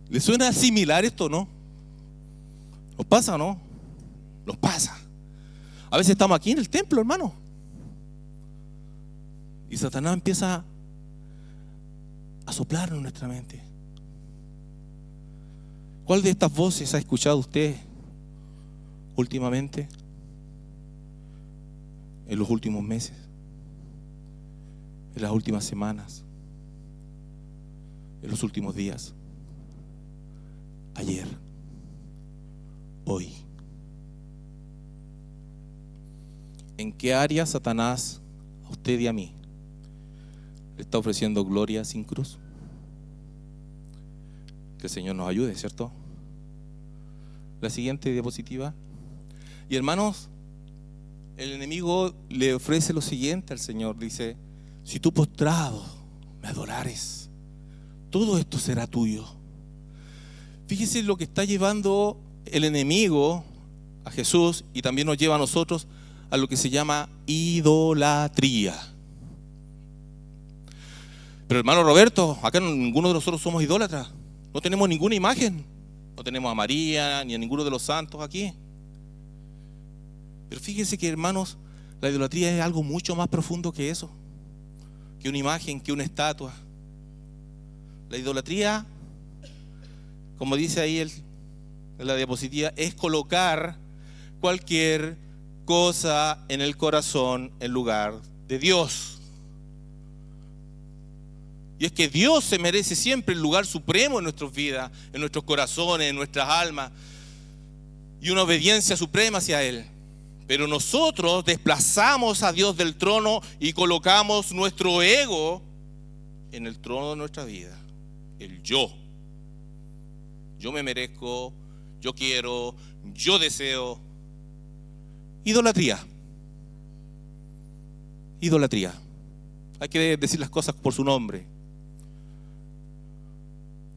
¿Le suena similar esto, no? ¿Nos pasa o no? Nos pasa. A veces estamos aquí en el templo, hermano, y Satanás empieza a soplar en nuestra mente. ¿Cuál de estas voces ha escuchado usted últimamente? En los últimos meses, en las últimas semanas, en los últimos días, ayer, hoy. ¿En qué área Satanás a usted y a mí le está ofreciendo gloria sin cruz? Que el Señor nos ayude, ¿cierto? La siguiente diapositiva. Y hermanos, el enemigo le ofrece lo siguiente al Señor. Dice: si tú postrado me adorares, todo esto será tuyo. Fíjese lo que está llevando el enemigo a Jesús, y también nos lleva a nosotros a lo que se llama idolatría. Pero hermano Roberto, acá ninguno de nosotros somos idólatras. No tenemos ninguna imagen. No tenemos a María ni a ninguno de los santos aquí. Pero fíjense que, hermanos, la idolatría es algo mucho más profundo que eso, que una imagen, que una estatua. La idolatría, como dice ahí en la diapositiva, es colocar cualquier cosa en el corazón en lugar de Dios. Y es que Dios se merece siempre el lugar supremo en nuestras vidas, en nuestros corazones, en nuestras almas, y una obediencia suprema hacia Él. Pero nosotros desplazamos a Dios del trono y colocamos nuestro ego en el trono de nuestra vida. El yo. Yo me merezco, yo quiero, yo deseo. Idolatría. Idolatría. Hay que decir las cosas por su nombre.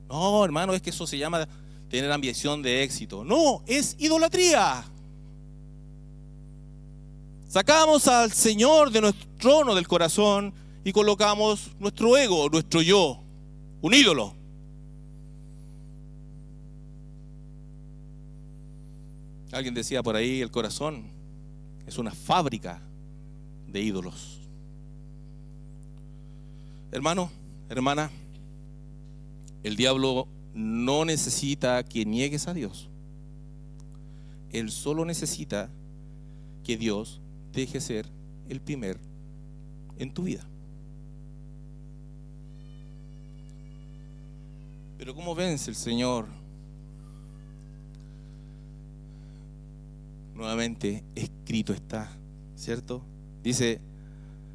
No, hermano, es que eso se llama tener ambición de éxito. No, es idolatría. Sacamos al Señor de nuestro trono del corazón y colocamos nuestro ego, nuestro yo, un ídolo. Alguien decía por ahí: el corazón es una fábrica de ídolos. Hermano, hermana, el diablo no necesita que niegues a Dios. Él solo necesita que Dios deje ser el primer en tu vida. Pero ¿cómo vence el Señor? Nuevamente, escrito está, ¿cierto? Dice: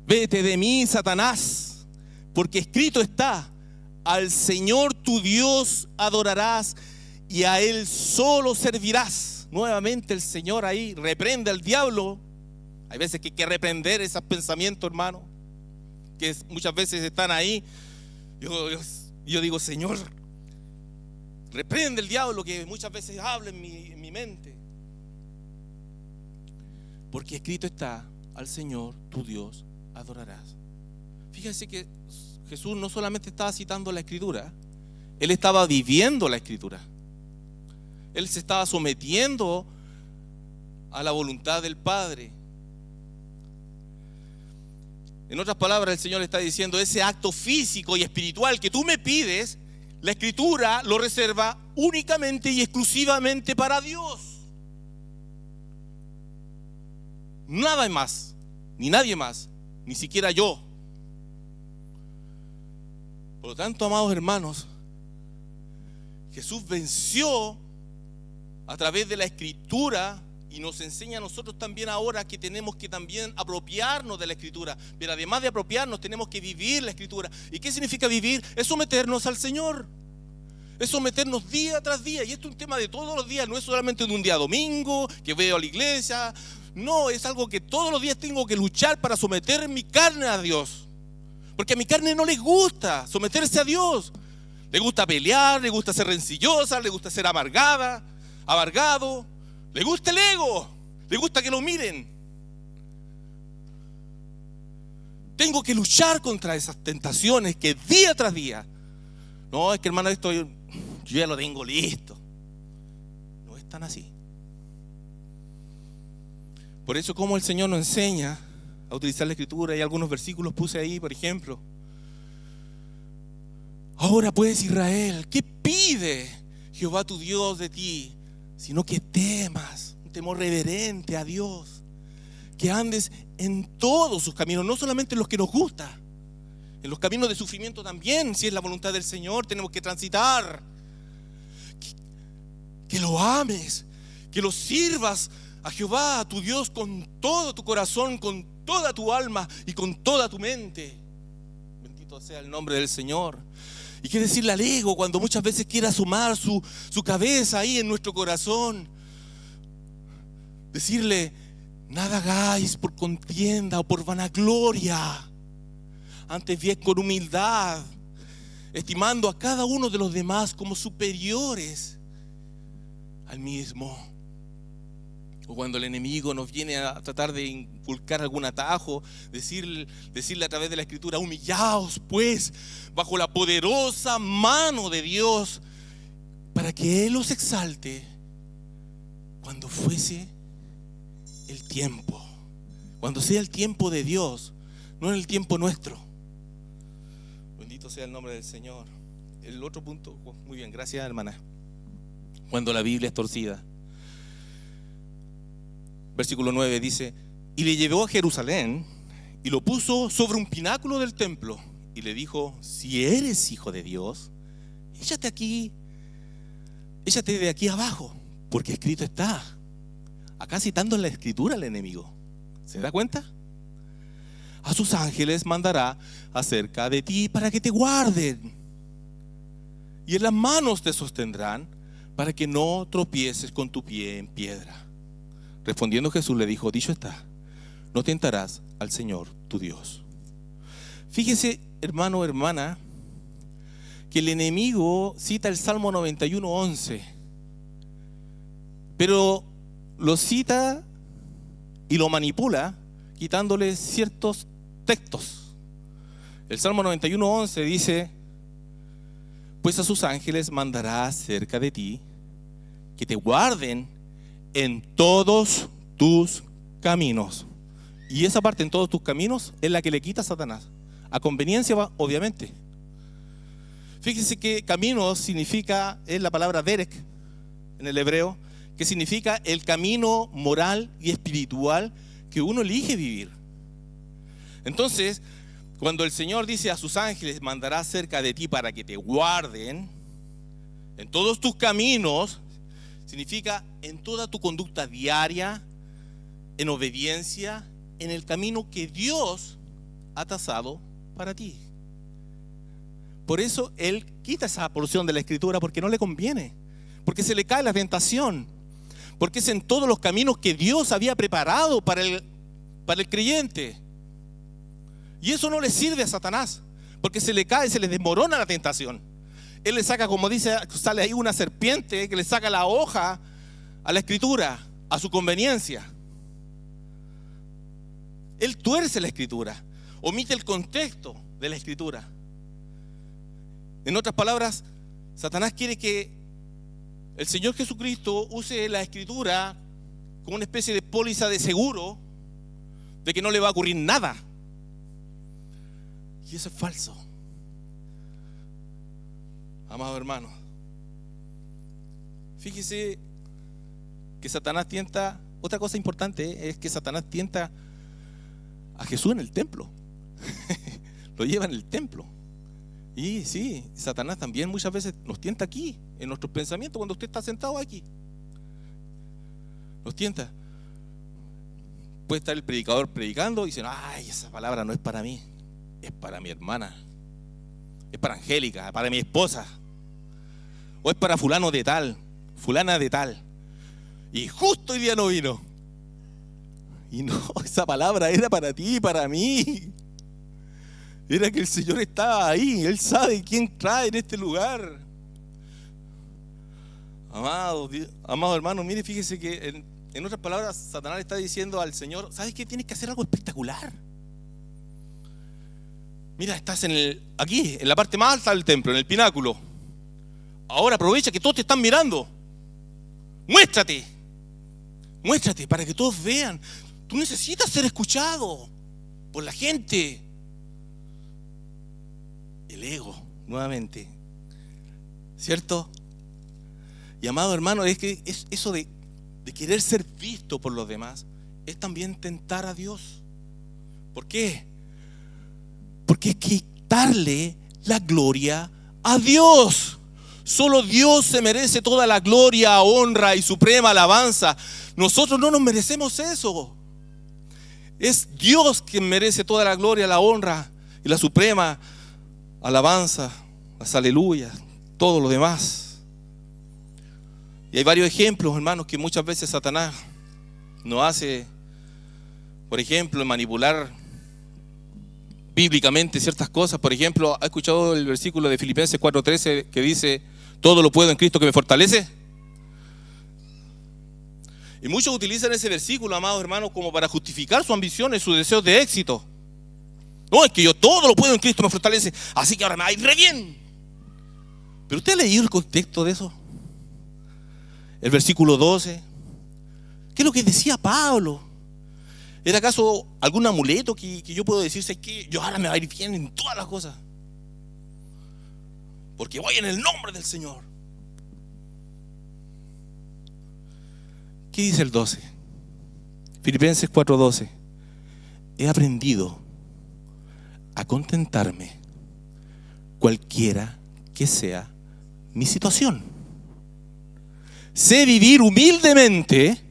vete de mí, Satanás, porque escrito está: al Señor tu Dios adorarás y a Él solo servirás. Nuevamente el Señor ahí reprende al diablo. Hay veces que hay que reprender esos pensamientos, hermano, que muchas veces están ahí. Yo digo: Señor, reprende el diablo que muchas veces habla en mi mente. Porque escrito está: al Señor tu Dios adorarás. Fíjense que Jesús no solamente estaba citando la Escritura, Él estaba viviendo la Escritura. Él se estaba sometiendo a la voluntad del Padre. En otras palabras, el Señor está diciendo, ese acto físico y espiritual que tú me pides, la Escritura lo reserva únicamente y exclusivamente para Dios. Nada más, ni nadie más, ni siquiera yo. Por lo tanto, amados hermanos, Jesús venció a través de la Escritura y nos enseña a nosotros también ahora que tenemos que también apropiarnos de la Escritura. Pero además de apropiarnos, tenemos que vivir la Escritura. ¿Y qué significa vivir? Es someternos al Señor. Es someternos día tras día. Y esto es un tema de todos los días. No es solamente de un día domingo, que veo a la iglesia. No, es algo que todos los días tengo que luchar para someter mi carne a Dios. Porque a mi carne no le gusta someterse a Dios. Le gusta pelear, le gusta ser rencillosa, le gusta ser amargado. Le gusta el ego, le gusta que lo miren. Tengo que luchar contra esas tentaciones que día tras día. No, es que hermano, esto yo ya lo tengo listo. No es tan así. Por eso, como el Señor nos enseña a utilizar la Escritura, y algunos versículos puse ahí, por ejemplo. Ahora pues, Israel, ¿qué pide Jehová tu Dios de ti? Sino que temas, un temor reverente a Dios, que andes en todos sus caminos, no solamente en los que nos gusta, en los caminos de sufrimiento también, si es la voluntad del Señor, tenemos que transitar. Que lo ames, que lo sirvas a Jehová, a tu Dios, con todo tu corazón, con toda tu alma y con toda tu mente. Bendito sea el nombre del Señor. ¿Y qué decirle al ego cuando muchas veces quiere asomar su cabeza ahí en nuestro corazón? Decirle, nada hagáis por contienda o por vanagloria, antes bien con humildad, estimando a cada uno de los demás como superiores al mismo. O cuando el enemigo nos viene a tratar de inculcar algún atajo, decirle a través de la Escritura, humillaos pues bajo la poderosa mano de Dios, para que Él os exalte cuando fuese el tiempo, cuando sea el tiempo de Dios, no en el tiempo nuestro. Bendito sea el nombre del Señor. El otro punto, muy bien, gracias hermana. Cuando la Biblia es torcida. Versículo 9 dice, y le llevó a Jerusalén y lo puso sobre un pináculo del templo y le dijo, si eres hijo de Dios, échate de aquí abajo, porque escrito está. Acá citando en la Escritura al enemigo. ¿Se da cuenta? A sus ángeles mandará acerca de ti para que te guarden, y en las manos te sostendrán para que no tropieces con tu pie en piedra. Respondiendo Jesús le dijo, dicho está, no tentarás al Señor tu Dios. Fíjese, hermano o hermana, que el enemigo cita el Salmo 91:11, pero lo cita y lo manipula quitándole ciertos textos. El Salmo 91:11 dice, pues a sus ángeles mandará cerca de ti que te guarden en todos tus caminos. Y esa parte, en todos tus caminos, es la que le quita a Satanás. A conveniencia va, obviamente. Fíjese que caminos significa, es la palabra derek en el hebreo, que significa el camino moral y espiritual que uno elige vivir. Entonces, cuando el Señor dice a sus ángeles, mandará cerca de ti para que te guarden en todos tus caminos, significa en toda tu conducta diaria, en obediencia, en el camino que Dios ha trazado para ti. Por eso Él quita esa porción de la Escritura, porque no le conviene, porque se le cae la tentación, porque es en todos los caminos que Dios había preparado para el creyente. Y eso no le sirve a Satanás, porque se le cae, se le desmorona la tentación. Él le saca, como dice, sale ahí una serpiente que le saca la hoja a la Escritura, a su conveniencia. Él tuerce la Escritura, omite el contexto de la Escritura. En otras palabras, Satanás quiere que el Señor Jesucristo use la Escritura como una especie de póliza de seguro de que no le va a ocurrir nada. Y eso es falso. Amados hermanos, fíjese que Satanás tienta, otra cosa importante es que Satanás tienta a Jesús en el templo. Lo lleva en el templo. Y sí, Satanás también muchas veces nos tienta aquí, en nuestros pensamientos, cuando usted está sentado aquí. Nos tienta. Puede estar el predicador predicando y dicen, ay, esa palabra no es para mí, es para mi hermana, es para Angélica, para mi esposa, o es para fulano de tal, fulana de tal. Y justo hoy día no vino. Y no, esa palabra era para ti y para mí. Era que el Señor estaba ahí. Él sabe quién trae en este lugar. Amado hermano, mire, fíjese que en otras palabras, Satanás le está diciendo al Señor, ¿sabes qué? Tienes que hacer algo espectacular. Mira, estás aquí, en la parte más alta del templo, en el pináculo. Ahora aprovecha que todos te están mirando. Muéstrate para que todos vean. Tú necesitas ser escuchado por la gente. El ego, nuevamente, ¿cierto? Y amado hermano, es que es eso de querer ser visto por los demás es también tentar a Dios. ¿Por qué? Porque es quitarle la gloria a Dios. Solo Dios se merece toda la gloria, honra y suprema alabanza. Nosotros no nos merecemos eso. Es Dios quien merece toda la gloria, la honra y la suprema alabanza, las aleluyas, todo lo demás. Y hay varios ejemplos, hermanos, que muchas veces Satanás nos hace, por ejemplo, manipular bíblicamente ciertas cosas. Por ejemplo, ¿ha escuchado el versículo de Filipenses 4:13 que dice, todo lo puedo en Cristo que me fortalece? Y muchos utilizan ese versículo, amados hermanos, como para justificar sus ambiciones, sus deseos de éxito. No, es que yo todo lo puedo en Cristo me fortalece, así que ahora me va a ir re bien. ¿Pero usted ha leído el contexto de eso? El versículo 12. ¿Qué es lo que decía Pablo? ¿Era acaso algún amuleto que yo puedo decirse que yo ahora me va a ir bien en todas las cosas? Porque voy en el nombre del Señor. ¿Qué dice el 12? Filipenses 4:12. He aprendido a contentarme cualquiera que sea mi situación. Sé vivir humildemente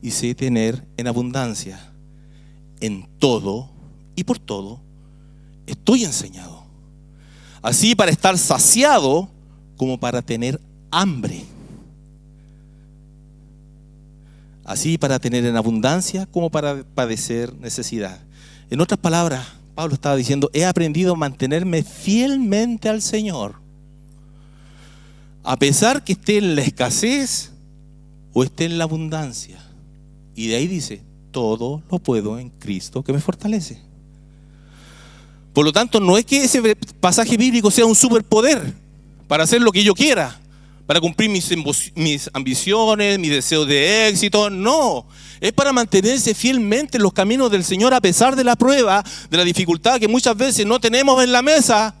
y sé tener en abundancia. En todo y por todo estoy enseñado, así para estar saciado como para tener hambre, así para tener en abundancia como para padecer necesidad. En otras palabras, Pablo estaba diciendo, he aprendido a mantenerme fielmente al Señor, a pesar que esté en la escasez o esté en la abundancia. Y de ahí dice, todo lo puedo en Cristo que me fortalece. Por lo tanto, no es que ese pasaje bíblico sea un superpoder para hacer lo que yo quiera, para cumplir mis ambiciones, mis deseos de éxito. No, es para mantenerse fielmente en los caminos del Señor a pesar de la prueba, de la dificultad que muchas veces no tenemos en la mesa.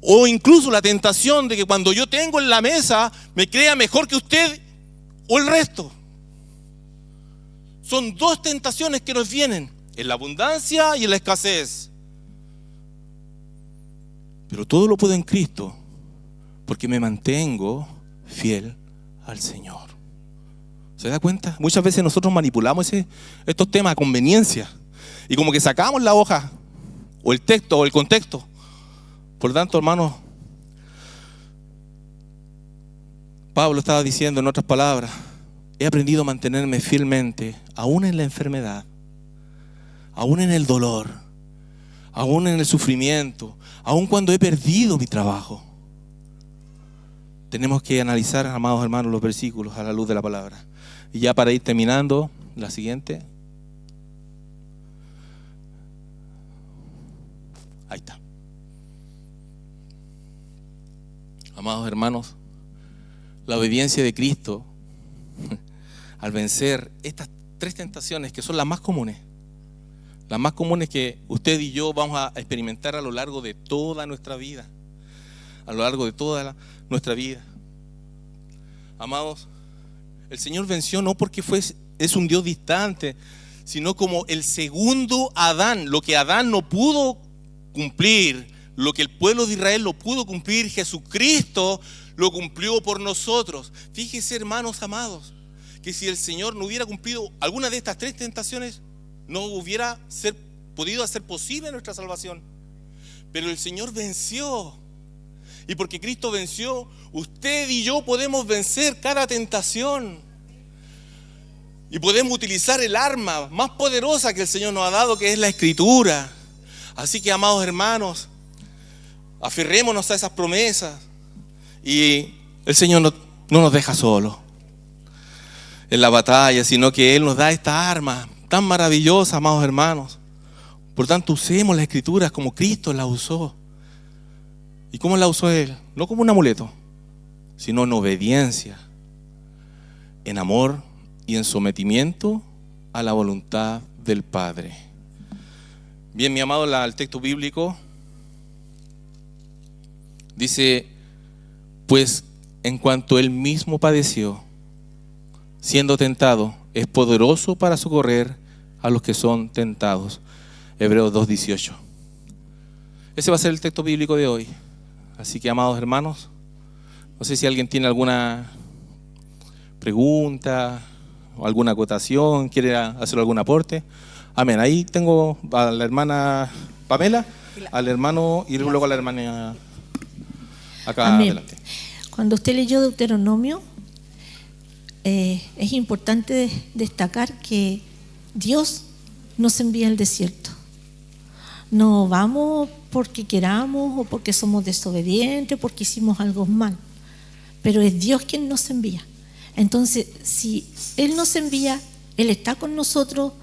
O incluso la tentación de que cuando yo tengo en la mesa me crea mejor que usted o el resto. Son dos tentaciones que nos vienen, en la abundancia y en la escasez. Pero todo lo puedo en Cristo, porque me mantengo fiel al Señor. ¿Se da cuenta? Muchas veces nosotros manipulamos estos temas a conveniencia y como que sacamos la hoja o el texto o el contexto. Por tanto, hermanos, Pablo estaba diciendo en otras palabras, he aprendido a mantenerme fielmente, aún en la enfermedad, aún en el dolor, aún en el sufrimiento, aún cuando he perdido mi trabajo. Tenemos que analizar, amados hermanos, los versículos a la luz de la palabra. Y ya para ir terminando, la siguiente. Ahí está. Amados hermanos, la obediencia de Cristo al vencer estas 3 tentaciones que son las más comunes que usted y yo vamos a experimentar a lo largo de toda nuestra vida, nuestra vida. Amados, el Señor venció no porque es un Dios distante, sino como el segundo Adán. Lo que Adán no pudo cumplir, lo que el pueblo de Israel no pudo cumplir, Jesucristo lo cumplió por nosotros. Fíjense, hermanos amados, que si el Señor no hubiera cumplido alguna de estas 3 tentaciones, no hubiera podido hacer posible nuestra salvación. Pero el Señor venció. Y porque Cristo venció, usted y yo podemos vencer cada tentación. Y podemos utilizar el arma más poderosa que el Señor nos ha dado, que es la Escritura. Así que, amados hermanos, aferrémonos a esas promesas. Y el Señor no nos deja solos en la batalla, sino que Él nos da esta arma tan maravillosa, amados hermanos. Por tanto, usemos las Escrituras como Cristo las usó. ¿Y cómo la usó Él? No como un amuleto, sino en obediencia, en amor y en sometimiento a la voluntad del Padre. Bien, mi amado, el texto bíblico dice: pues en cuanto Él mismo padeció, siendo tentado, es poderoso para socorrer a los que son tentados. Hebreos 2:18. Ese va a ser el texto bíblico de hoy. Así que, amados hermanos, no sé si alguien tiene alguna pregunta o alguna acotación, quiere hacer algún aporte. Amén. Ahí tengo a la hermana Pamela, al hermano y luego a la hermana acá. Amén. Adelante. Cuando usted leyó Deuteronomio, es importante destacar que Dios nos envía al desierto. No vamos porque queramos o porque somos desobedientes, porque hicimos algo mal, pero es Dios quien nos envía. Entonces, si Él nos envía, Él está con nosotros,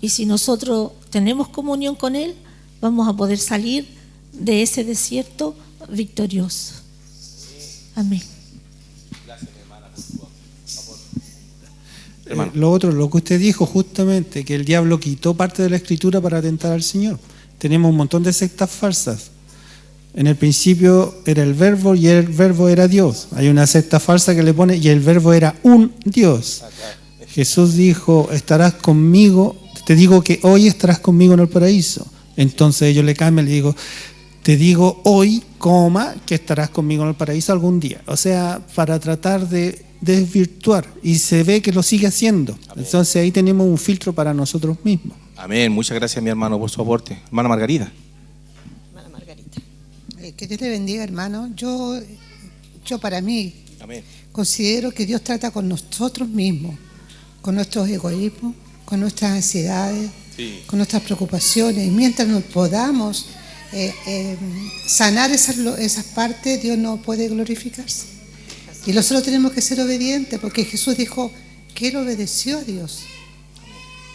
y si nosotros tenemos comunión con Él, vamos a poder salir de ese desierto victorioso. Amén. Gracias, mi hermana, por tu aporte. Lo que usted dijo justamente, que el diablo quitó parte de la Escritura para tentar al Señor. Tenemos un montón de sectas falsas. En el principio era el verbo y el verbo era Dios. Hay una secta falsa que le pone y el verbo era un Dios. Jesús dijo: estarás conmigo, te digo que hoy estarás conmigo en el paraíso. Entonces ellos le cambian y le digo: te digo hoy, que estarás conmigo en el paraíso algún día. O sea, para tratar de desvirtuar, y se ve que lo sigue haciendo. Amén. Entonces ahí tenemos un filtro para nosotros mismos. Amén. Muchas gracias, mi hermano, por su aporte. Hermana Margarita. Hermana Margarita. Que Dios le bendiga, hermano. Yo para mí, amén, considero que Dios trata con nosotros mismos, con nuestros egoísmos, con nuestras ansiedades, sí, con nuestras preocupaciones. Y mientras nos podamos sanar esas partes, Dios no puede glorificarse. Y nosotros tenemos que ser obedientes, porque Jesús dijo que Él obedeció a Dios.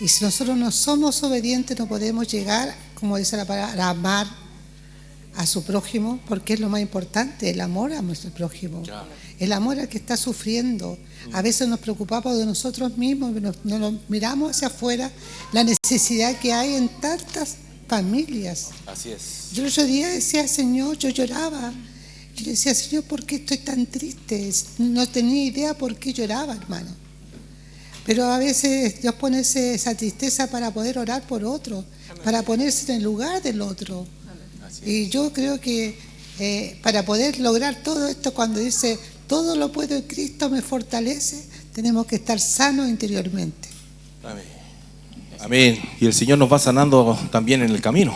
Y si nosotros no somos obedientes, no podemos llegar, como dice la palabra, a amar a su prójimo, porque es lo más importante, el amor a nuestro prójimo, el amor al que está sufriendo. A veces nos preocupamos de nosotros mismos, nos miramos hacia afuera, la necesidad que hay en tantas familias. Así es. Yo el otro día decía: Señor, yo lloraba. Yo le decía: Señor, ¿por qué estoy tan triste? No tenía idea por qué lloraba, hermano. Pero a veces Dios pone esa tristeza para poder orar por otro, para ponerse en el lugar del otro. Y yo creo que para poder lograr todo esto, cuando dice todo lo puedo en Cristo me fortalece, tenemos que estar sanos interiormente. Amén. Amén. Y el Señor nos va sanando también en el camino.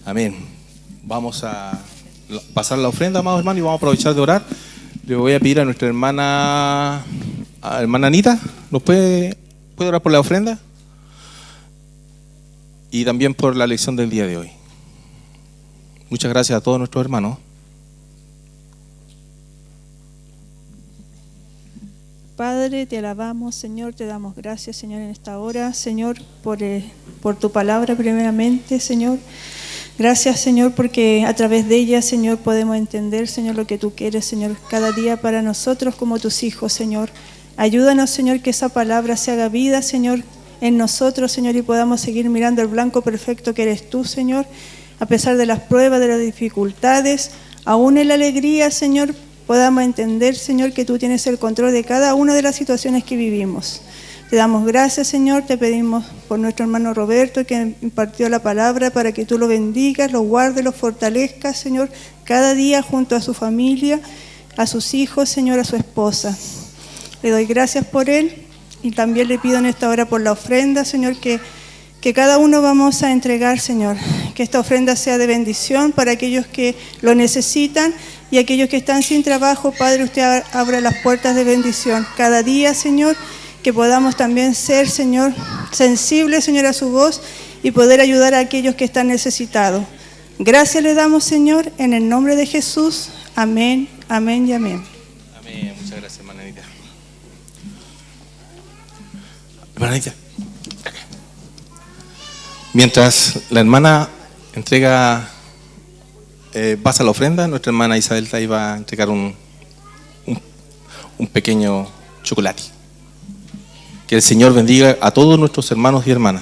Amén. Vamos a pasar la ofrenda, amados hermanos, y vamos a aprovechar de orar. Le voy a pedir a nuestra hermana Anita, ¿nos puede orar por la ofrenda? Y también por la lección del día de hoy. Muchas gracias a todos nuestros hermanos. Padre, te alabamos, Señor, te damos gracias, Señor, en esta hora, Señor, por tu palabra primeramente, Señor. Gracias, Señor, porque a través de ella, Señor, podemos entender, Señor, lo que tú quieres, Señor, cada día para nosotros como tus hijos, Señor. Ayúdanos, Señor, que esa palabra se haga vida, Señor, en nosotros, Señor, y podamos seguir mirando el blanco perfecto que eres tú, Señor, a pesar de las pruebas, de las dificultades, aún en la alegría, Señor, podamos entender, Señor, que tú tienes el control de cada una de las situaciones que vivimos. Te damos gracias, Señor, te pedimos por nuestro hermano Roberto que impartió la palabra para que tú lo bendigas, lo guardes, lo fortalezcas, Señor, cada día junto a su familia, a sus hijos, Señor, a su esposa. Le doy gracias por él y también le pido en esta hora por la ofrenda, Señor, que cada uno vamos a entregar, Señor, que esta ofrenda sea de bendición para aquellos que lo necesitan y aquellos que están sin trabajo. Padre, usted abra las puertas de bendición cada día, Señor, que podamos también ser, Señor, sensibles, Señor, a su voz y poder ayudar a aquellos que están necesitados. Gracias le damos, Señor, en el nombre de Jesús. Amén, amén y amén. Amén. Muchas gracias, hermana Anita. Hermana Anita. Mientras la hermana pasa la ofrenda, nuestra hermana Isabel ahí va a entregar un pequeño chocolate. Que el Señor bendiga a todos nuestros hermanos y hermanas.